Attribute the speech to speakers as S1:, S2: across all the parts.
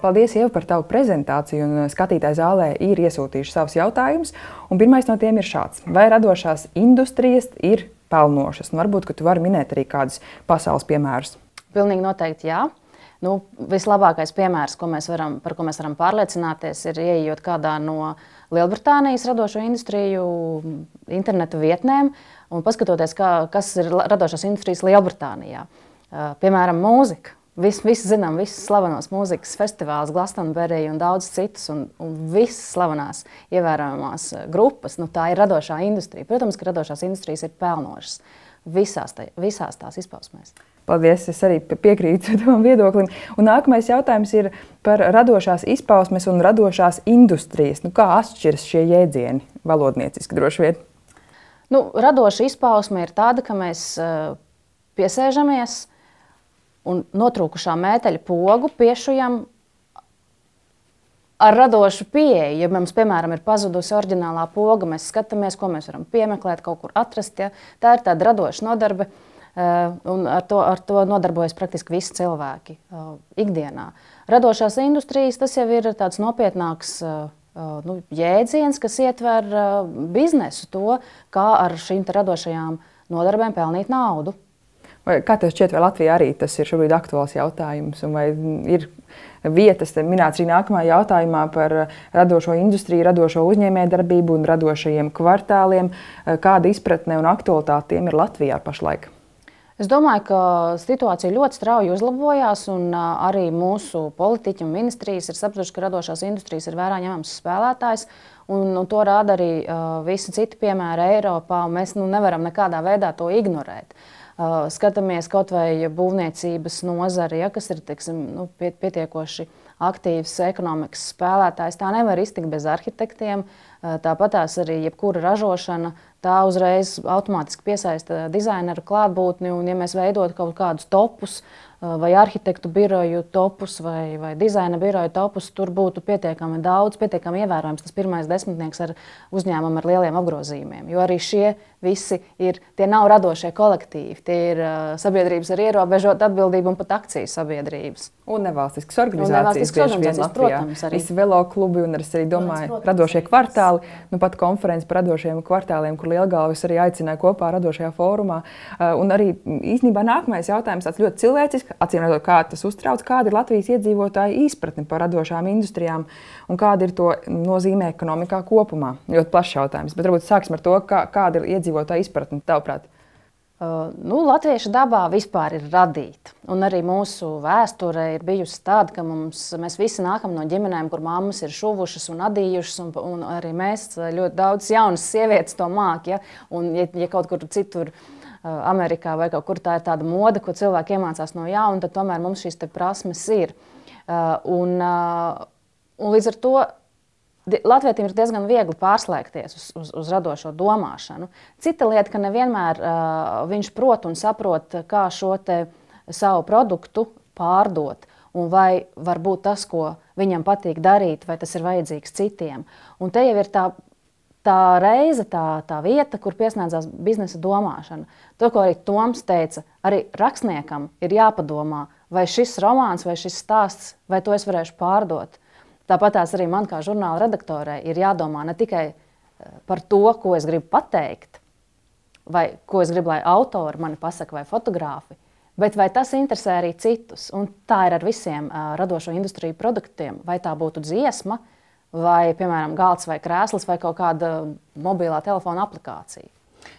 S1: Paldies, Ieva, par tavu prezentāciju. Un skatītāji zālē ir iesūtījuši savus jautājumus. Un pirmais no tiem ir šāds. Vai radošās industrijas ir pelnošas? Un varbūt, ka tu vari minēt arī kādus pasaules piemērus.
S2: Pilnīgi noteikti jā. Vislabākais piemērs, par ko mēs varam pārliecināties, ir ieejot kādā no Lielbritānijas radošo industriju internetu vietnēm un paskatoties, kas ir radošās industrijas Lielbritānijā. Piemēram, mūzika. Visi zinām, visas slavenos mūzikas festivāls, Glastonbury un daudz citus, un visas slavenās ievērojamās grupas. Tā ir radošā industrija. Protams, ka radošās industrijas ir pelnošas visās tās izpausmēs.
S1: Paldies, es arī piekrītu tavam viedoklim. Un nākamais jautājums ir par radošās izpausmes un radošās industrijas. Kā atšķiras šie jēdzieni valodnieciski droši vien?
S2: Radoša izpausme ir tāda, ka mēs piesēžamies un notrūkušā mēteļa pogu piešujam ar radošu pieeju. Ja mums, piemēram, ir pazudusi oriģinālā poga, mēs skatāmies, ko mēs varam piemeklēt, kaut kur atrast. Ja? Tā ir tāda radoša nodarbe, un ar to nodarbojas praktiski visi cilvēki ikdienā. Radošās industrijas tas jau ir tāds nopietnāks jēdziens, kas ietver biznesu, to, kā ar šīm radošajām nodarbēm pelnīt naudu.
S1: Kā tev šķiet, vai Latvijā arī tas ir šobrīd aktuāls jautājums? Un vai ir vietas minēts arī nākamajā jautājumā par radošo industriju, radošo uzņēmējdarbību un radošajiem kvartāliem? Kāda izpratne un aktualitāte tiem ir Latvijā pašlaik?
S2: Es domāju, ka situācija ļoti strauji uzlabojās, un arī mūsu politiķi un ministrijas ir sapratuši, ka radošās industrijas ir vērā ņemams spēlētājs. Un to rāda arī visi citi piemēri Eiropā, un mēs nevaram nekādā veidā to ignorēt. Skatāmies kaut vai būvniecības nozari, kas ir pietiekoši aktīvs ekonomikas spēlētājs. Tā nevar iztikt bez arhitektiem. Tāpatās arī jebkura ražošana, tā uzreiz automātiski piesaista dizaineru klātbūtni. Un, ja mēs veidotu kaut kādus topus, vai arhitektu biroju topus, vai dizaina biroju topus, tur būtu pietiekami daudz, pietiekami ievērojams tas pirmais desmitnieks ar uzņēmumu ar lieliem apgrozījumiem. Jo arī šie visi tie nav radošie kolektīvi, tie ir sabiedrības ar ierobežotu atbildību un pat akciju sabiedrības.
S1: Un nevalstiskas organizācijas, protams, arī. Visi veloklubi un es arī domāju, radošie kvartāli. Pat konferences par radošiem kvartāliem, kur Lielgalvis arī aicināja kopā radošajā fórumā. Un arī īstenībā nākamais jautājums tāds ļoti cilvēcisks, acīmredzot, kā tas uztrauc, kāda ir Latvijas iedzīvotāju izpratne par radošām industrijām un kāda ir to nozīme ekonomikā kopumā. Ļoti plašs jautājums, bet varbūt sāksim ar to, kāda ir iedzīvotāju izpratne, tavuprāt.
S2: Latviešu dabā vispār ir radīta. Un arī mūsu vēsture ir bijusi tāda, ka mēs visi nākam no ģimenēm, kur mammas ir šuvušas un adījušas, un arī mēs ļoti daudz jaunas sievietes to māk. Ja? Un ja kaut kur citur, Amerikā vai kaut kur tā ir tāda moda, ko cilvēki iemācās no jauna, tad tomēr mums šīs prasmes ir. Un līdz ar to latvietim ir diezgan viegli pārslēgties uz radošo domāšanu. Cita lieta, ka nevienmēr viņš prot un saprot, kā šo savu produktu pārdot. Un vai varbūt tas, ko viņam patīk darīt, vai tas ir vajadzīgs citiem. Un te jau ir tā reize, tā vieta, kur piesniedzās biznesa domāšana. To, ko arī Toms teica, arī rakstniekam ir jāpadomā, vai šis romāns, vai šis stāsts, vai to es varēšu pārdot. Tāpatās arī man kā žurnāla redaktorei ir jādomā ne tikai par to, ko es gribu pateikt, vai ko es gribu, lai autori mani pasaka vai fotogrāfi, bet vai tas interesē arī citus. Un tā ir ar visiem radošo industriju produktiem. Vai tā būtu dziesma, vai, piemēram, galds vai krēsls, vai kaut kāda mobilā telefona aplikācija.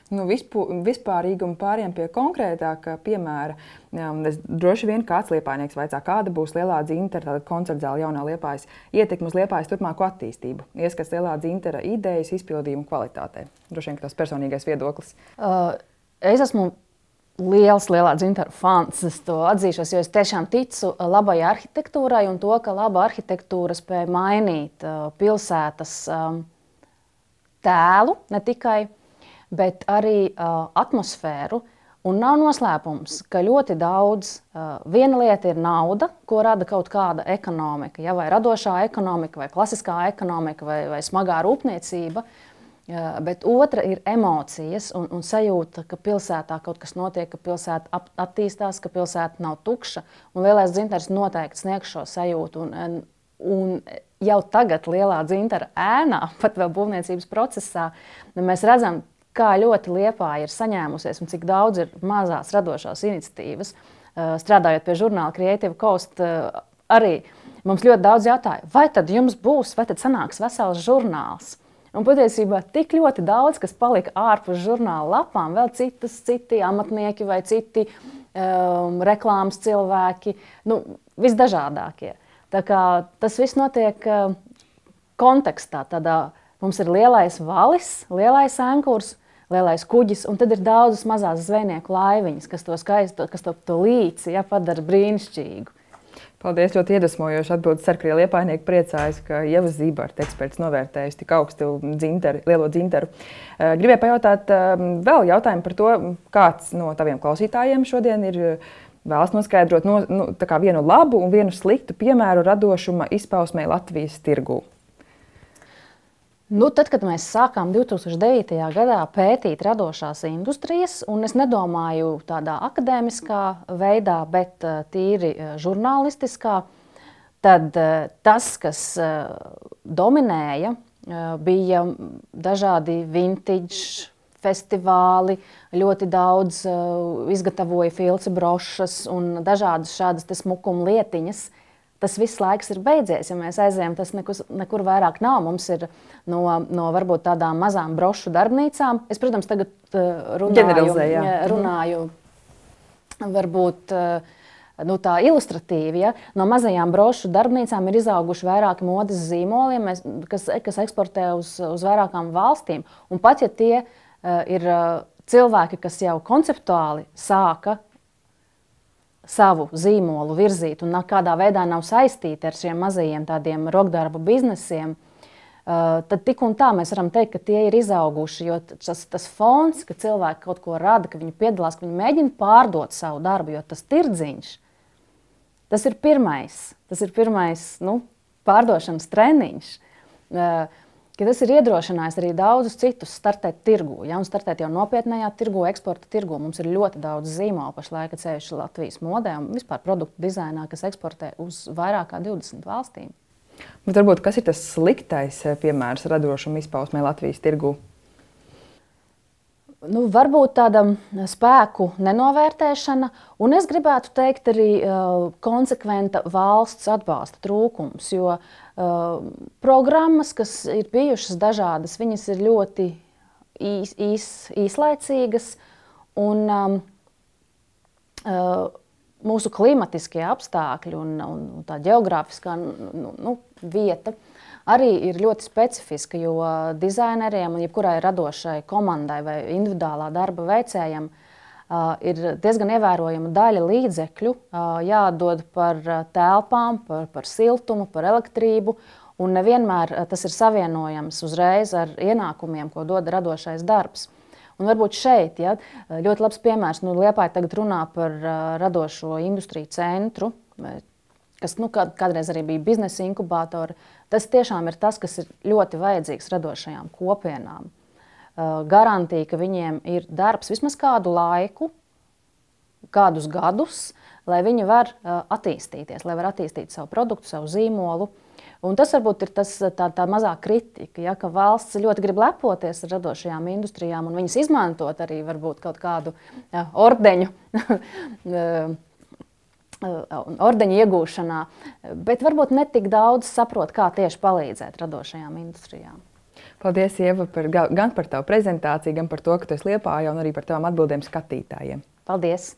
S1: Vispārīgi un pāriem pie konkrētāka piemēra. Droši vien kāds liepājnieks vaicā, kāda būs Lielā dzintara, tātad koncertzāle Jaunā Liepājas ietekme uz Liepājas turpmāko attīstību. Ieskats Lielā dzintara idejas, izpildījumu kvalitātei. Droši vien, ka tas personīgais viedoklis.
S2: Es esmu liels Lielā dzintara fans, es to atzīšos, jo es tiešām ticu labai arhitektūrai un to, ka laba arhitektūra spēj mainīt pilsētas tēlu, ne tikai, bet arī atmosfēru. Un nav noslēpums, ka ļoti daudz, viena lieta ir nauda, ko rada kaut kāda ekonomika, ja, vai radošā ekonomika, vai klasiskā ekonomika, vai smagā rūpniecība, bet otra ir emocijas un sajūta, ka pilsētā kaut kas notiek, ka pilsēta attīstās, ka pilsēta nav tukša, un Lielais dzintars noteikti sniegs šo sajūtu. Un Un jau tagad lielā dzintara ēnā, pat vēl būvniecības procesā, mēs redzam, kā ļoti Liepāja ir saņēmusies un cik daudz ir mazās radošās iniciatīvas. Strādājot pie žurnāla Creative Coast, arī mums ļoti daudz jautāja, vai tad jums būs, vai tad sanāks vesels žurnāls? Un patiesībā tik ļoti daudz, kas palika ārpus žurnāla lapām, vēl citi amatnieki vai citi reklāmas cilvēki, visdažādākie. Tā kā tas viss notiek kontekstā. Mums ir lielais valis, lielais ankurs, lielais kuģis, un tad ir daudzas mazās zvejnieku laiviņas, kas to līci padara brīnišķīgu.
S1: Paldies, ļoti iedvesmojoši atbildi. Ceru, ka liepājnieki priecājas, ka Ieva Zībarta eksperts novērtējusi tik augstu lielo dzintaru. Gribēju pajautāt vēl jautājumu par to, kāds no taviem klausītājiem šodien ir vēlas noskaidrot vienu labu un vienu sliktu piemēru radošuma izpausmei Latvijas tirgū.
S2: Tad, kad mēs sākām 2009. gadā pētīt radošās industrijas, un es nedomāju tādā akadēmiskā veidā, bet tīri žurnālistiskā, tad tas, kas dominēja, bija dažādi vintage festivāli, ļoti daudz izgatavoja filci brošas un dažādas šādas smukuma lietiņas. Tas viss laiks ir beidzies, ja mēs aizējām, tas nekur vairāk nav. Mums ir no varbūt tādām mazām brošu darbnīcām. Es, protams, tagad runāju varbūt tā ilustratīvi. Ja? No mazajām brošu darbnīcām ir izauguši vairāki modes zīmoliem, kas eksportē uz vairākām valstīm. Un pat ja tie ir cilvēki, kas jau konceptuāli sāka savu zīmolu virzīt un kādā veidā nav saistīti ar šiem mazajiem tādiem rokdarbu biznesiem, tad tik un tā mēs varam teikt, ka tie ir izauguši, jo tas fons, ka cilvēki kaut ko rada, ka viņi piedalās, ka viņi mēģina pārdot savu darbu, jo tas tirdziņš, tas ir pirmais pārdošanas treniņš, ka tas ir iedrošinājis arī daudzus citus startēt tirgū, un startēt jau nopietnējā tirgū, eksporta tirgū. Mums ir ļoti daudz zīmolu pašlaik ceļš Latvijas modē un vispār produktu dizainā, kas eksportē uz vairāk kā 20 valstīm.
S1: Bet varbūt kas ir tas sliktais piemērs radošuma izpausmē Latvijas tirgū?
S2: Varbūt tāda spēku nenovērtēšana, un es gribētu teikt arī konsekventa valsts atbalsta trūkums, jo programmas, kas ir bijušas dažādas, viņas ir ļoti īslaicīgas, un mūsu klimatiskie apstākļi un tā ģeogrāfiskā vieta arī ir ļoti specifiska, jo dizaineriem un jebkurai radošai komandai vai individuālā darba veicējam ir diezgan ievērojama daļa līdzekļu jādod par telpām, par siltumu, par elektrību, un nevienmēr tas ir savienojams uzreiz ar ienākumiem, ko dod radošais darbs. Un varbūt šeit, ļoti labs piemērs, Liepāja tagad runā par radošo industriju centru, kas kādreiz arī bija biznesa inkubatori. Tas tiešām ir tas, kas ir ļoti vajadzīgs radošajām kopienām. Garantija, ka viņiem ir darbs vismaz kādu laiku, kādus gadus, lai viņi var attīstīties, lai var attīstīt savu produktu, savu zīmolu. Un tas varbūt ir tā mazā kritika, ka valsts ļoti grib lepoties ar radošajām industrijām un viņas izmantot arī varbūt kaut kādu ordeņu iegūšanā, bet varbūt ne tik daudz saprot, kā tieši palīdzēt radošajām industrijām.
S1: Paldies, Ieva, gan par tavu prezentāciju, gan par to, ka tu esi Liepājā un arī par tavām atbildēm skatītājiem.
S2: Paldies!